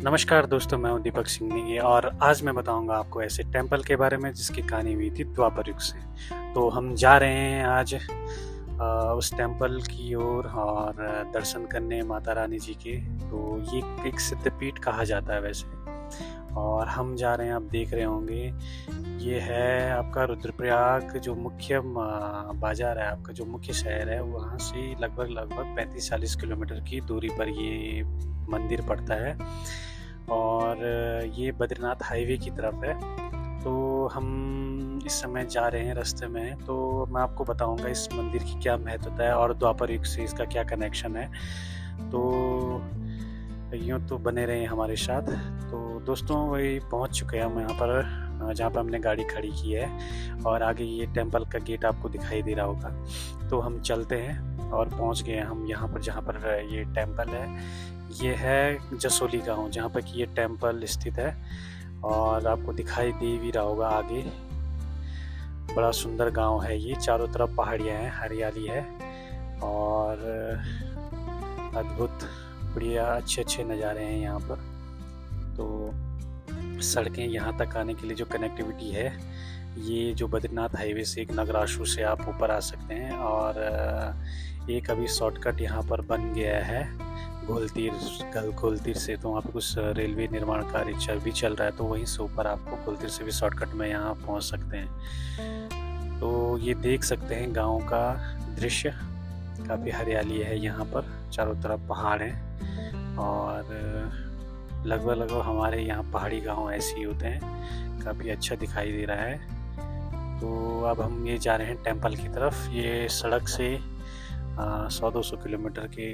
नमस्कार दोस्तों, मैं हूं दीपक सिंह नेगी और आज मैं बताऊंगा आपको ऐसे टेम्पल के बारे में जिसकी कहानी हुई थी द्वापर युग से। तो हम जा रहे हैं आज उस टेम्पल की ओर और दर्शन करने माता रानी जी के। तो ये एक सिद्धपीठ कहा जाता है वैसे, और हम जा रहे हैं, आप देख रहे होंगे। ये है आपका रुद्रप्रयाग, जो मुख्य बाजार है, आपका जो मुख्य शहर है, वहाँ से लगभग 35-40 किलोमीटर की दूरी पर ये मंदिर पड़ता है और ये बद्रीनाथ हाईवे की तरफ है। तो हम इस समय जा रहे हैं, रास्ते में हैं, तो मैं आपको बताऊंगा इस मंदिर की क्या महत्वता है और द्वापर युग से इसका क्या कनेक्शन है। तो यूँ तो बने रहे हमारे साथ। तो दोस्तों, वही पहुंच चुके हैं हम यहाँ पर जहाँ पर हमने गाड़ी खड़ी की है, और आगे ये टेम्पल का गेट आपको दिखाई दे रहा होगा। तो हम चलते हैं और पहुँच गए हम यहाँ पर जहाँ पर ये टेम्पल है। ये है जसोली गांव, जहाँ पर कि ये टेम्पल स्थित है, और आपको दिखाई दे भी रहा होगा आगे। बड़ा सुंदर गांव है ये, चारों तरफ पहाड़ियाँ हैं, हरियाली है और अद्भुत बढ़िया अच्छे नज़ारे हैं यहाँ पर। तो सड़कें यहाँ तक आने के लिए जो कनेक्टिविटी है, ये जो बद्रीनाथ हाईवे से एक नगराशु से आप ऊपर आ सकते हैं, और एक अभी शॉर्टकट यहाँ पर बन गया है घोलतीर से। तो वहाँ पे कुछ रेलवे निर्माण कार्य भी चल रहा है, तो वहीं से ऊपर आपको घोलतीर से भी शॉर्टकट में यहाँ पहुँच सकते हैं। तो ये देख सकते हैं गाँव का दृश्य, काफ़ी हरियाली है यहाँ पर, चारों तरफ पहाड़ हैं और लगभग हमारे यहाँ पहाड़ी गांव ऐसे ही होते हैं। काफ़ी अच्छा दिखाई दे रहा है। तो अब हम ये जा रहे हैं टेम्पल की तरफ। ये सड़क से 100-200 किलोमीटर के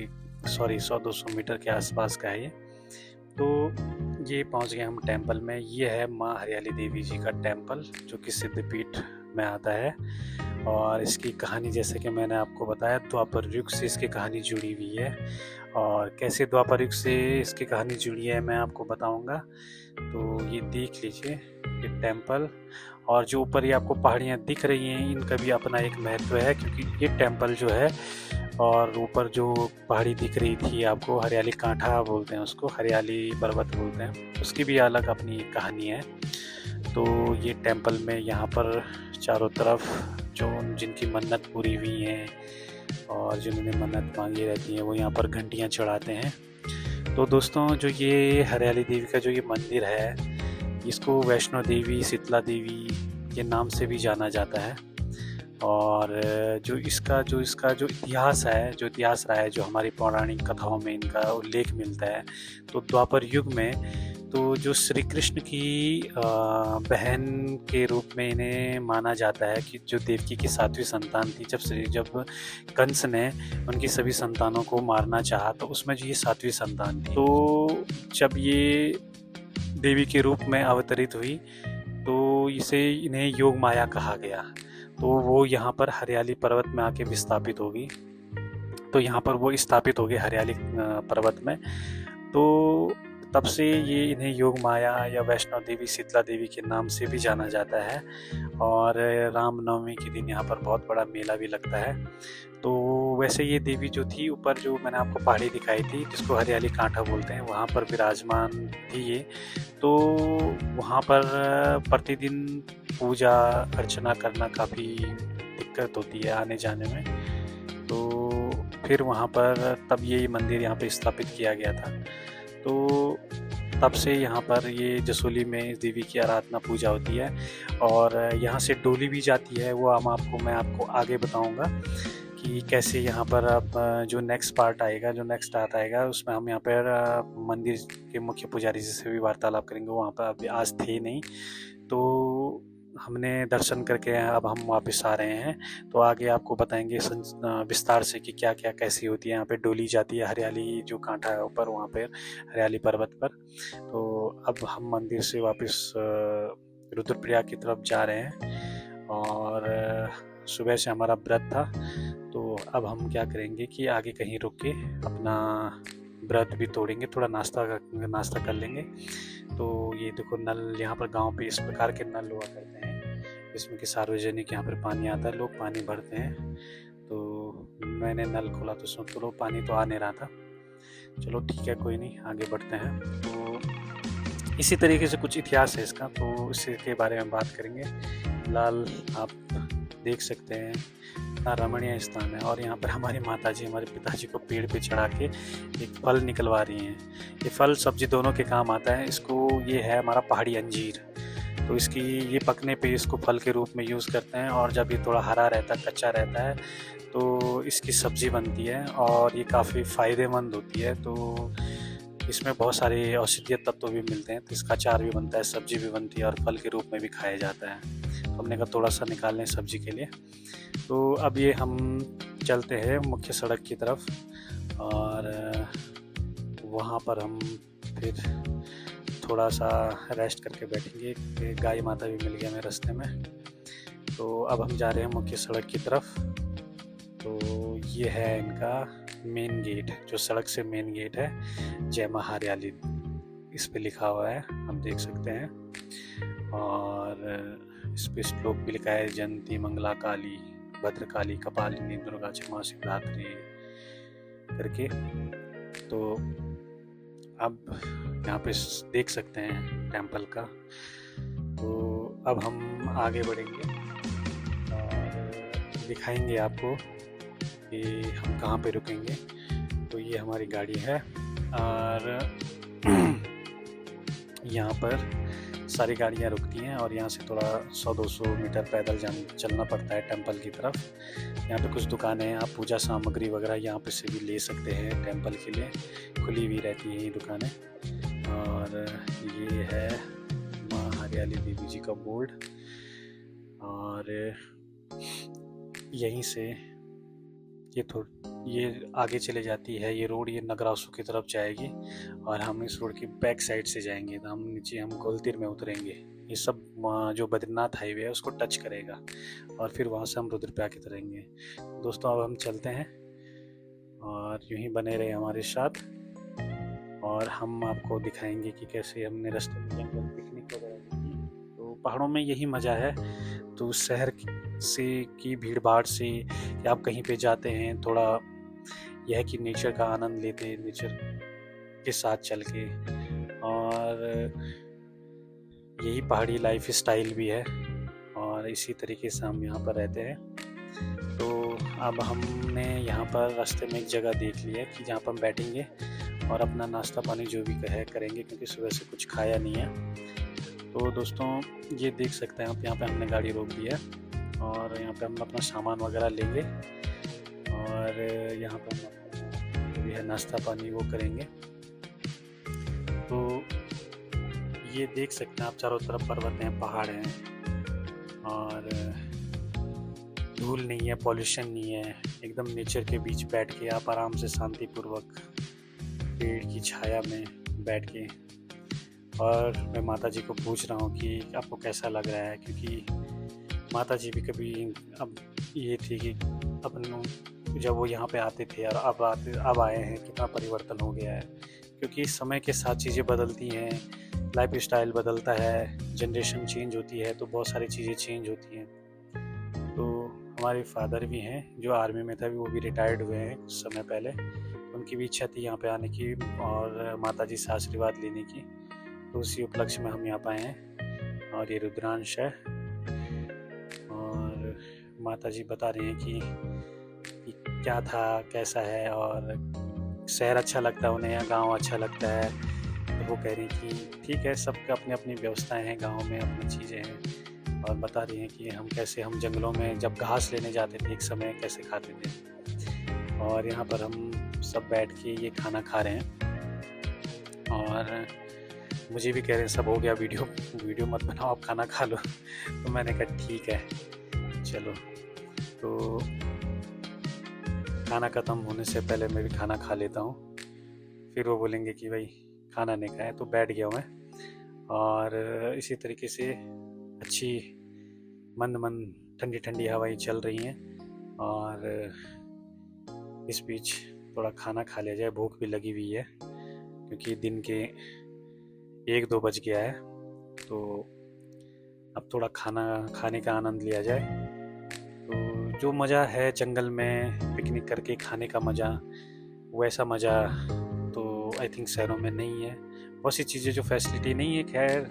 100-200 मीटर के आसपास का है ये। तो ये पहुंच गए हम टेम्पल में। ये है माँ हरियाली देवी जी का टेम्पल, जो कि सिद्धपीठ में आता है। और इसकी कहानी, जैसे कि मैंने आपको बताया, द्वापर युग से इसकी कहानी जुड़ी हुई है, और कैसे द्वापर युग से इसकी कहानी जुड़ी है मैं आपको बताऊंगा। तो ये देख लीजिए ये टेम्पल, और जो ऊपर ये आपको पहाड़ियाँ दिख रही हैं, इनका भी अपना एक महत्व है, क्योंकि ये टेम्पल जो है, और ऊपर जो पहाड़ी दिख रही थी आपको, हरियाली कांठा बोलते हैं उसको, हरियाली पर्वत बोलते हैं, उसकी भी अलग अपनी कहानी है। तो ये टेम्पल में यहाँ पर चारों तरफ जो जिनकी मन्नत पूरी हुई हैं और जिन्होंने मन्नत मांगी रहती है, वो यहाँ पर घंटियाँ चढ़ाते हैं। तो दोस्तों, जो ये हरियाली देवी का जो ये मंदिर है, इसको वैष्णो देवी, शीतला देवी के नाम से भी जाना जाता है। और जो इसका जो इतिहास रहा है, जो हमारी पौराणिक कथाओं में इनका उल्लेख मिलता है, तो द्वापर युग में तो जो श्री कृष्ण की बहन के रूप में इन्हें माना जाता है, कि जो देवकी की 7वीं संतान थी, जब कंस ने उनकी सभी संतानों को मारना चाहा, तो उसमें जो ये 7वीं संतान थी, तो जब ये देवी के रूप में अवतरित हुई, तो इन्हें योग माया कहा गया। तो वो यहाँ पर हरियाली पर्वत में आके विस्थापित होगी। तो यहाँ पर वो स्थापित हो गए हरियाली पर्वत में। तो तब से ये इन्हें योग माया या वैष्णो देवी, शीतला देवी के नाम से भी जाना जाता है। और रामनवमी के दिन यहाँ पर बहुत बड़ा मेला भी लगता है। तो वैसे ये देवी जो थी, ऊपर जो मैंने आपको पहाड़ी दिखाई थी, जिसको हरियाली कांठा बोलते हैं, वहाँ पर विराजमान थी ये। तो वहाँ पर प्रतिदिन पूजा अर्चना करना काफ़ी दिक्कत होती है आने जाने में। तो फिर वहाँ पर तब ये मंदिर यहाँ पर स्थापित किया गया था। तो तब से यहाँ पर ये जसोली में इस देवी की आराधना पूजा होती है, और यहाँ से डोली भी जाती है। वो मैं आपको आगे बताऊँगा कि कैसे यहाँ पर अब जो नेक्स्ट पार्ट आएगा, उसमें हम यहाँ पर मंदिर के मुख्य पुजारी जी से भी वार्तालाप करेंगे। वहाँ पर अभी आज थे नहीं, तो हमने दर्शन करके अब हम वापस आ रहे हैं। तो आगे आपको बताएंगे विस्तार से कि क्या क्या कैसी होती है। यहाँ पे डोली जाती है हरियाली जो कांठा है ऊपर, वहाँ पे हरियाली पर्वत पर। तो अब हम मंदिर से वापस रुद्रप्रयाग की तरफ जा रहे हैं, और सुबह से हमारा व्रत था। तो अब हम क्या करेंगे कि आगे कहीं रुक के अपना व्रत भी तोड़ेंगे, थोड़ा नाश्ता कर लेंगे। तो ये देखो नल, यहाँ पर गांव पे इस प्रकार के नल हुआ करते हैं, इसमें कि सार्वजनिक यहाँ पर पानी आता है, लोग पानी भरते हैं। तो मैंने नल खोला तो पानी तो आ नहीं रहा था। चलो ठीक है, कोई नहीं, आगे बढ़ते हैं। तो इसी तरीके से कुछ इतिहास है इसका, तो इसी के बारे में बात करेंगे। फिलहाल आप देख सकते हैं कितना रमणीय स्थान है, और यहाँ पर हमारी माताजी हमारे पिताजी को पेड़ पे चढ़ा के एक फल निकलवा रही हैं। ये फल सब्जी दोनों के काम आता है। इसको ये है हमारा पहाड़ी अंजीर, तो इसकी ये पकने पे इसको फल के रूप में यूज़ करते हैं, और जब ये थोड़ा हरा रहता है, कच्चा रहता है, तो इसकी सब्ज़ी बनती है और ये काफ़ी फ़ायदेमंद होती है। तो इसमें बहुत सारे औषधीय तत्व भी मिलते हैं, तो इसका अचार भी बनता है, सब्ज़ी भी बनती है और फल के रूप में भी खाया जाता है। तो हमने कहा थोड़ा सा निकाल लें सब्ज़ी के लिए। तो अब ये हम चलते हैं मुख्य सड़क की तरफ, और वहाँ पर हम फिर थोड़ा सा रेस्ट करके बैठेंगे। एक गाय माता भी मिल गया हमें रास्ते में। तो अब हम जा रहे हैं मुख्य सड़क की तरफ। तो ये है इनका मेन गेट, जो सड़क से मेन गेट है, जय मां हरियाली इस पे लिखा हुआ है, हम देख सकते हैं। और इस पे श्लोक भी लिखा है, जयंती मंगला काली भद्रकाली कपालिनी दुर्गा क्षमा शिवरात्रि करके। तो अब यहाँ पे देख सकते हैं टेम्पल का। तो अब हम आगे बढ़ेंगे और दिखाएंगे आपको कि हम कहाँ पे रुकेंगे। तो ये हमारी गाड़ी है, और यहाँ पर सारी गाड़ियाँ रुकती हैं, और यहाँ से थोड़ा 100-200 मीटर पैदल चलना पड़ता है टेंपल की तरफ। यहाँ पे कुछ दुकानें हैं, आप पूजा सामग्री वगैरह यहाँ पे से भी ले सकते हैं। टेंपल के लिए खुली हुई रहती हैं ये दुकानें। और ये है माँ हरियाली देवी जी का बोर्ड, और यहीं से ये आगे चले जाती है ये रोड, ये नगरासू की तरफ जाएगी, और हम इस रोड की बैक साइड से जाएंगे। तो हम गोलतीर में उतरेंगे। ये सब जो बद्रीनाथ हाईवे है उसको टच करेगा, और फिर वहाँ से हम रुद्रप्रयाग की उतरेंगे। दोस्तों अब हम चलते हैं, और यूं ही बने रहे हमारे साथ, और हम आपको दिखाएंगे कि कैसे हमने रास्ते में जंगल पिकनिक वगैरह की। तो पहाड़ों में यही मज़ा है। तो शहर से की भीड़ भाड़ से कि आप कहीं पे जाते हैं, थोड़ा यह है कि नेचर का आनंद लेते हैं, नेचर के साथ चल के। और यही पहाड़ी लाइफ स्टाइल भी है, और इसी तरीके से हम यहाँ पर रहते हैं। तो अब हमने यहाँ पर रास्ते में एक जगह देख लिया कि जहाँ पर हम बैठेंगे और अपना नाश्ता पानी जो भी है करेंगे, क्योंकि सुबह से कुछ खाया नहीं है। तो दोस्तों ये देख सकते हैं आप, यहाँ पे हमने गाड़ी रोक दी है, और यहाँ पे हम अपना सामान वगैरह लेंगे, और यहाँ पे हम जो भी है नाश्ता पानी वो करेंगे। तो ये देख सकते हैं आप, चारों तरफ पर्वत हैं, पहाड़ हैं, और धूल नहीं है, पॉल्यूशन नहीं है। एकदम नेचर के बीच बैठ के आप आराम से शांतिपूर्वक पेड़ की छाया में बैठ के। और मैं माता जी को पूछ रहा हूँ कि आपको कैसा लग रहा है, क्योंकि माता जी भी कभी अब ये थी कि अपन जब वो यहाँ पे आते थे और अब आए हैं, कितना परिवर्तन हो गया है। क्योंकि समय के साथ चीज़ें बदलती हैं, लाइफ स्टाइल बदलता है, जनरेशन चेंज होती है, तो बहुत सारी चीज़ें चेंज होती हैं। तो हमारे फादर भी हैं जो आर्मी में था, वो भी रिटायर्ड हुए हैं कुछ समय पहले। उनकी भी इच्छा थी यहाँ पे आने की और माता जी से आशीर्वाद लेने की। तो उसी उपलक्ष्य में हम यहाँ पे आए हैं। और ये रुद्रांश है, और माता जी बता रही हैं कि क्या था, कैसा है, और शहर अच्छा लगता है उन्हें या गांव अच्छा लगता है। तो वो कह रही कि ठीक है, सबके अपनी अपनी व्यवस्थाएं हैं, गांव में अपनी चीज़ें हैं। और बता रही हैं कि हम जंगलों में जब घास लेने जाते थे एक समय कैसे खाते थे। और यहाँ पर हम सब बैठ के ये खाना खा रहे हैं, और मुझे भी कह रहे हैं सब हो गया, वीडियो मत बनाओ, आप खाना खा लो। तो मैंने कहा ठीक है चलो। तो खाना ख़त्म होने से पहले मैं भी खाना खा लेता हूँ, फिर वो बोलेंगे कि भाई खाना नहीं खाया। तो बैठ गया मैं, और इसी तरीके से अच्छी मंद ठंडी ठंडी हवाएं चल रही हैं। और इस बीच थोड़ा खाना खा लिया जाए, भूख भी लगी हुई है, क्योंकि दिन के 1-2 बज गया है। तो अब थोड़ा खाना खाने का आनंद लिया जाए। तो जो मज़ा है जंगल में पिकनिक करके खाने का मज़ा, वैसा मज़ा तो आई थिंक शहरों में नहीं है। बहुत सी चीज़ें जो फैसिलिटी नहीं है, खैर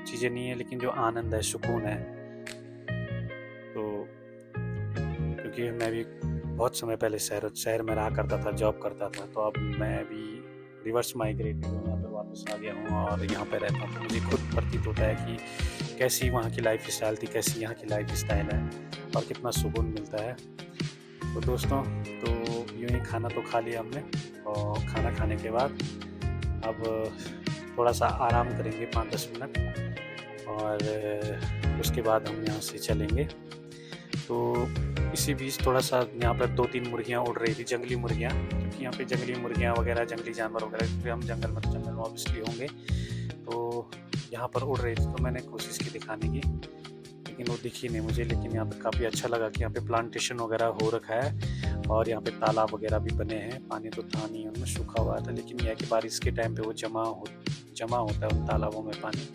चीज़ें नहीं है, लेकिन जो आनंद है, सुकून है, तो क्योंकि मैं भी बहुत समय पहले शहर में रहा करता था, जॉब करता था, तो अब मैं भी रिवर्स माइग्रेटेड हूँ, यहाँ पर वापस आ गया हूँ और यहाँ पे रहता हूँ। तो मुझे खुद प्रतीत होता है कि कैसी वहाँ की लाइफ स्टाइल थी, कैसी यहाँ की लाइफ स्टाइल है और कितना सुकून मिलता है। तो दोस्तों, तो यूँ ही खाना तो खा लिया हमने और खाना खाने के बाद अब थोड़ा सा आराम करेंगे 5-10 मिनट और उसके बाद हम यहाँ से चलेंगे। तो इसी बीच थोड़ा सा यहाँ पर 2-3 मुर्गियाँ उड़ रही थी, जंगली मुर्गियाँ, क्योंकि यहाँ पे जंगली मुर्गियाँ वगैरह, जंगली जानवर वगैरह, क्योंकि हम जंगल में, तो जंगल में ऑब्वियसली होंगे, तो यहाँ पर उड़ रही थी। तो मैंने कोशिश की दिखाने की, लेकिन वो दिखी नहीं मुझे। लेकिन यहाँ पे काफ़ी अच्छा लगा कि यहाँ पे प्लांटेशन वगैरह हो रखा है और यहाँ पे तालाब वगैरह भी बने हैं। पानी तो था नहीं, उनमें सूखा हुआ था, लेकिन यह कि बारिश के टाइम पे वो जमा होता है उन तालाबों में पानी।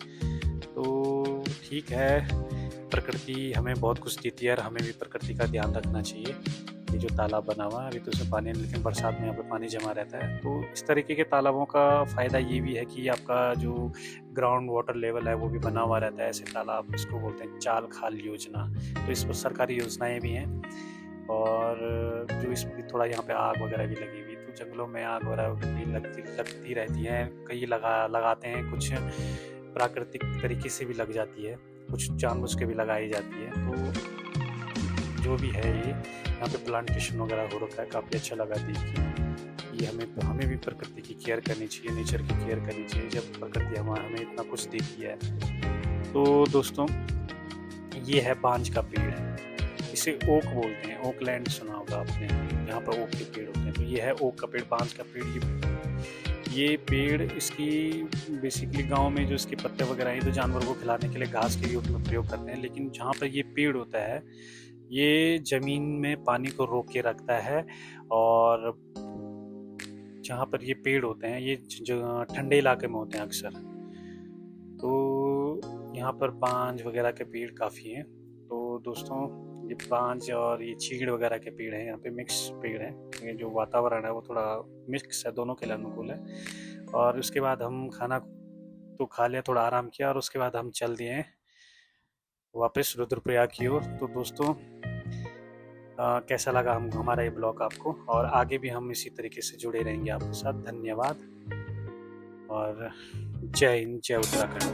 तो ठीक है, प्रकृति हमें बहुत कुछ देती है और हमें भी प्रकृति का ध्यान रखना चाहिए। ये जो तालाब बना हुआ है, अभी तो उसमें पानी नहीं, लेकिन बरसात में यहाँ पे पानी जमा रहता है। तो इस तरीके के तालाबों का फ़ायदा ये भी है कि आपका जो ग्राउंड वाटर लेवल है वो भी बना हुआ रहता है। ऐसे तालाब, इसको बोलते हैं चाल खाल योजना। तो इस पर सरकारी योजनाएं भी हैं और जो इस पर थोड़ा यहाँ पे आग वगैरह भी लगी हुई, तो जंगलों में आग वगैरह भी लगती रहती हैं। कई लगाते हैं, कुछ प्राकृतिक तरीके से भी लग जाती है, कुछ जानबूझ के भी लगाई जाती है। तो जो भी है, ये यहाँ पे प्लांटेशन वगैरह हो रखा है, काफ़ी अच्छा लगा देख के। ये हमें भी प्रकृति की केयर करनी चाहिए, नेचर की केयर करनी चाहिए, जब प्रकृति हमें इतना कुछ देती है। तो दोस्तों, ये है बांज का पेड़, इसे ओक बोलते हैं। ओक लैंड सुना होगा आपने, यहाँ पर ओक के पेड़ होते हैं। तो ये है ओक का पेड़, बांज का पेड़। ये पेड़, इसकी बेसिकली गांव में जो इसके पत्ते वगैरह हैं तो जानवरों को खिलाने के लिए घास के रूप में प्रयोग करते हैं। लेकिन जहाँ पर ये पेड़ होता है, ये ज़मीन में पानी को रोक के रखता है। और जहाँ पर ये पेड़ होते हैं, ये जो ठंडे इलाके में होते हैं अक्सर, तो यहाँ पर बांज वगैरह के पेड़ काफ़ी हैं। तो दोस्तों, ये बांज और ये चीड़ वगैरह के पेड़ हैं, यहाँ पे मिक्स पेड़ हैं। ये जो वातावरण है वो थोड़ा मिक्स है, दोनों के लिए अनुकूल है। और उसके बाद हम खाना तो खा लिया, थोड़ा आराम किया और उसके बाद हम चल दिए वापस रुद्रप्रयाग की ओर। तो दोस्तों, कैसा लगा हमारा ये ब्लॉग आपको, और आगे भी हम इसी तरीके से जुड़े रहेंगे आपके साथ। धन्यवाद और जय हिंद, जय उत्तराखंड।